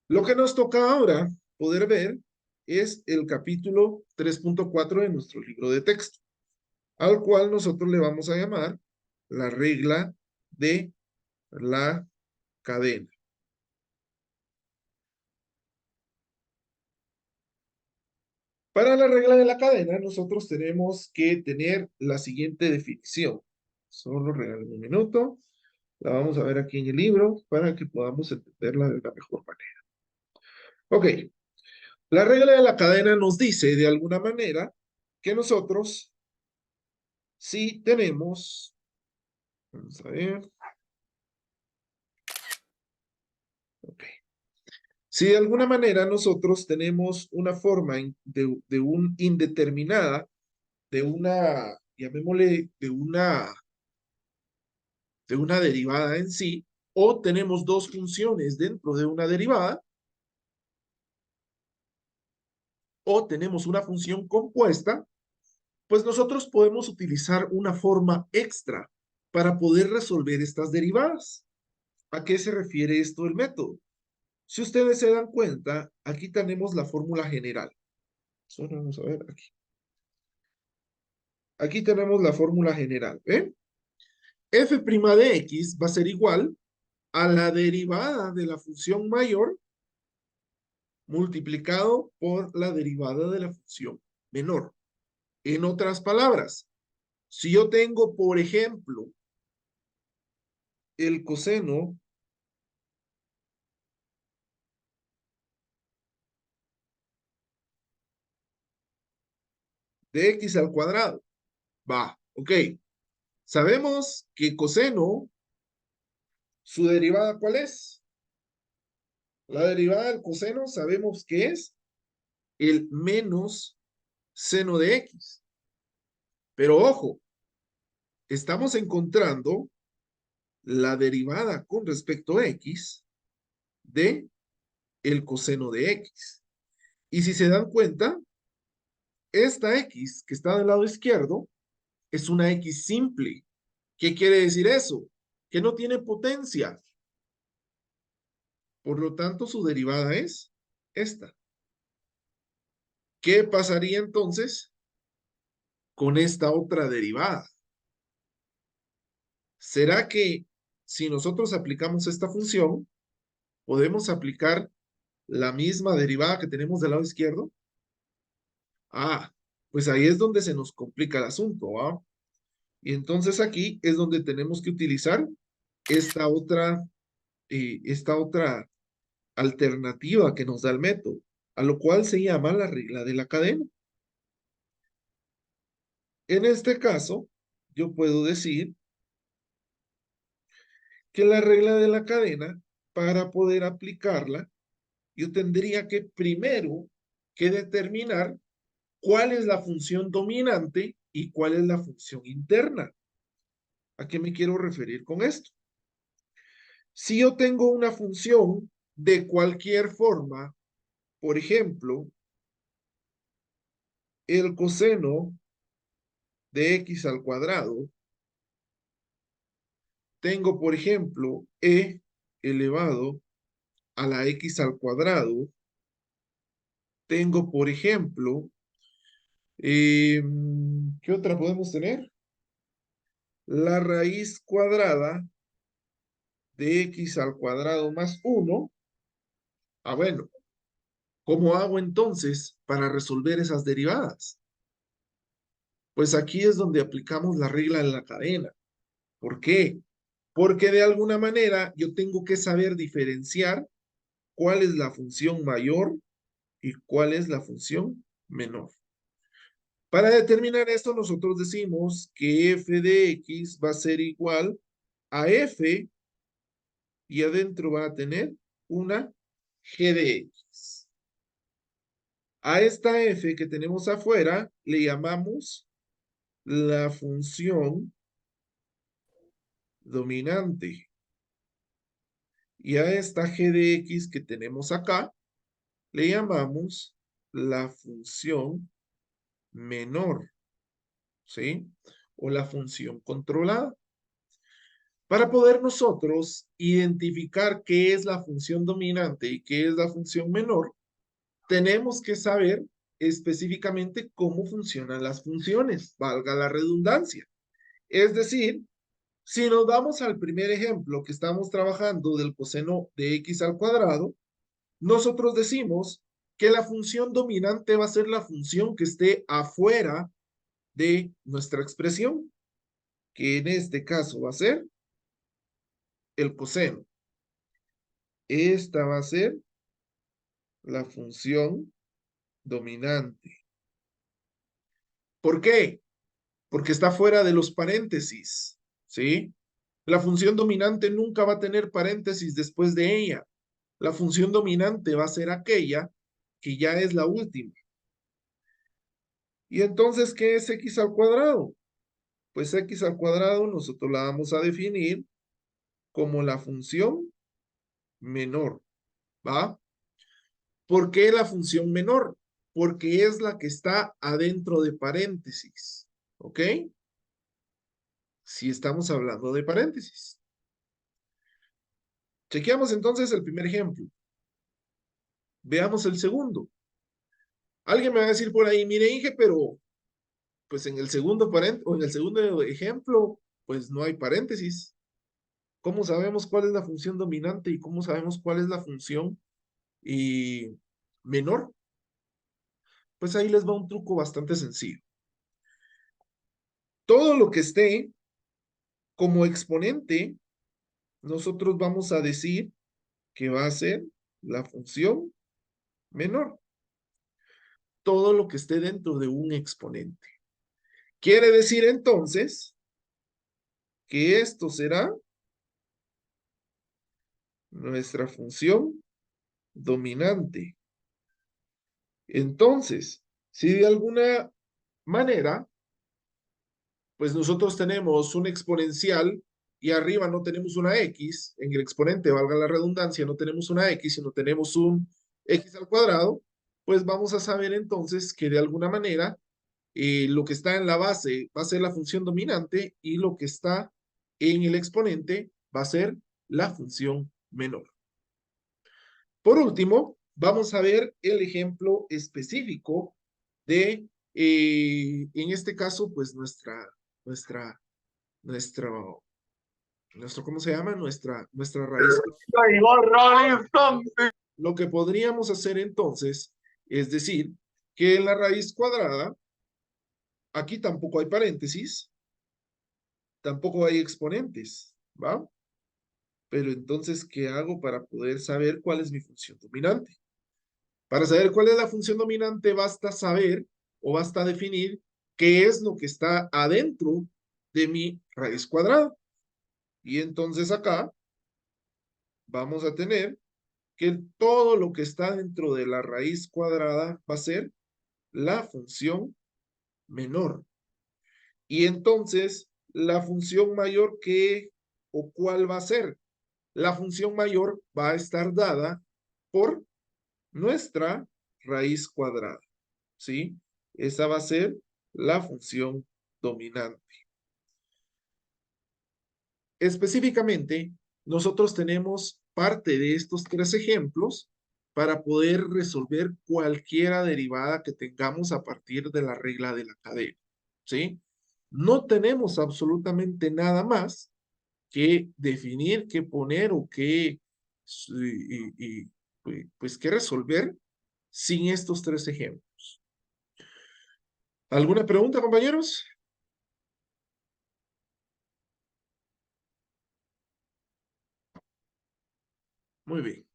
Lo que nos toca ahora poder ver es el capítulo 3.4 de nuestro libro de texto, al cual nosotros le vamos a llamar la regla de la cadena. Para la regla de la cadena, nosotros tenemos que tener la siguiente definición. Solo regálame un minuto. La vamos a ver aquí en el libro para que podamos entenderla de la mejor manera. Ok, la regla de la cadena nos dice de alguna manera que nosotros sí tenemos, vamos a ver, ok. Si de alguna manera nosotros tenemos una forma de un indeterminada, de una, llamémosle, de una derivada en sí, o tenemos dos funciones dentro de una derivada, o tenemos una función compuesta, pues nosotros podemos utilizar una forma extra para poder resolver estas derivadas. ¿A qué se refiere esto del método? Si ustedes se dan cuenta, aquí tenemos la fórmula general. Solo vamos a ver aquí. Aquí tenemos la fórmula general, ¿ven? F' de X va a ser igual a la derivada de la función mayor multiplicado por la derivada de la función menor. En otras palabras, si yo tengo, por ejemplo, el coseno de X al cuadrado, va, ok. Sabemos que coseno, su derivada, ¿cuál es? La derivada del coseno sabemos que es el menos seno de X. Pero ojo, estamos encontrando la derivada con respecto a X de el coseno de X. Y si se dan cuenta, esta X que está del lado izquierdo es una X simple. ¿Qué quiere decir eso? Que no tiene potencia. Por lo tanto, su derivada es esta. ¿Qué pasaría entonces con esta otra derivada? ¿Será que si nosotros aplicamos esta función, podemos aplicar la misma derivada que tenemos del lado izquierdo? Ah, pues ahí es donde se nos complica el asunto, ¿va? Y entonces aquí es donde tenemos que utilizar esta otra alternativa que nos da el método, a lo cual se llama la regla de la cadena. En este caso, yo puedo decir que la regla de la cadena, para poder aplicarla, yo tendría que primero que determinar cuál es la función dominante y cuál es la función interna. ¿A qué me quiero referir con esto? Si yo tengo una función de cualquier forma, por ejemplo, el coseno de X al cuadrado, tengo, por ejemplo, E elevado a la X al cuadrado, tengo, por ejemplo, ¿qué otra podemos tener? La raíz cuadrada de X al cuadrado más 1. Ah, bueno, ¿cómo hago entonces para resolver esas derivadas? Pues aquí es donde aplicamos la regla de la cadena. ¿Por qué? Porque de alguna manera yo tengo que saber diferenciar cuál es la función mayor y cuál es la función menor. Para determinar esto, nosotros decimos que f de x va a ser igual a f y adentro va a tener una g de x. A esta f que tenemos afuera le llamamos la función dominante. Y a esta g de x que tenemos acá le llamamos la función menor, ¿sí? O la función controlada. Para poder nosotros identificar qué es la función dominante y qué es la función menor, tenemos que saber específicamente cómo funcionan las funciones, valga la redundancia. Es decir, si nos vamos al primer ejemplo que estamos trabajando del coseno de x al cuadrado, nosotros decimos que la función dominante va a ser la función que esté afuera de nuestra expresión, que en este caso va a ser el coseno. Esta va a ser la función dominante. ¿Por qué? Porque está fuera de los paréntesis, ¿sí? La función dominante nunca va a tener paréntesis después de ella. La función dominante va a ser aquella que ya es la última. ¿Y entonces qué es x al cuadrado? Pues x al cuadrado nosotros la vamos a definir como la función menor, ¿va? ¿Por qué la función menor? Porque es la que está adentro de paréntesis, ¿ok? Si estamos hablando de paréntesis. Chequeamos entonces el primer ejemplo. Veamos el segundo. Alguien me va a decir por ahí, mire, Inge, pero pues en el segundo o en el segundo ejemplo, pues no hay paréntesis. ¿Cómo sabemos cuál es la función dominante y cómo sabemos cuál es la función menor? Pues ahí les va un truco bastante sencillo. Todo lo que esté como exponente, nosotros vamos a decir que va a ser la función menor. Todo lo que esté dentro de un exponente. Quiere decir entonces que esto será nuestra función dominante. Entonces, si de alguna manera, pues nosotros tenemos un exponencial y arriba no tenemos una x, en el exponente, valga la redundancia, no tenemos una x, sino tenemos un x al cuadrado, pues vamos a saber entonces que de alguna manera lo que está en la base va a ser la función dominante y lo que está en el exponente va a ser la función menor. Por último, vamos a ver el ejemplo específico de, en este caso, pues nuestra, nuestro, ¿cómo se llama? Nuestra raíz. Lo que podríamos hacer entonces es decir que en la raíz cuadrada, aquí tampoco hay paréntesis, tampoco hay exponentes, ¿va? Pero entonces, ¿qué hago para poder saber cuál es mi función dominante? Para saber cuál es la función dominante, basta saber o basta definir qué es lo que está adentro de mi raíz cuadrada. Y entonces acá vamos a tener que todo lo que está dentro de la raíz cuadrada va a ser la función menor. Y entonces, la función mayor, ¿qué o cuál va a ser? La función mayor va a estar dada por nuestra raíz cuadrada, ¿sí? Esa va a ser la función dominante. Específicamente, nosotros tenemos parte de estos tres ejemplos para poder resolver cualquiera derivada que tengamos a partir de la regla de la cadena, ¿sí? No tenemos absolutamente nada más que definir, que poner o que, pues, que resolver sin estos tres ejemplos. ¿Alguna pregunta, compañeros? Muy bien.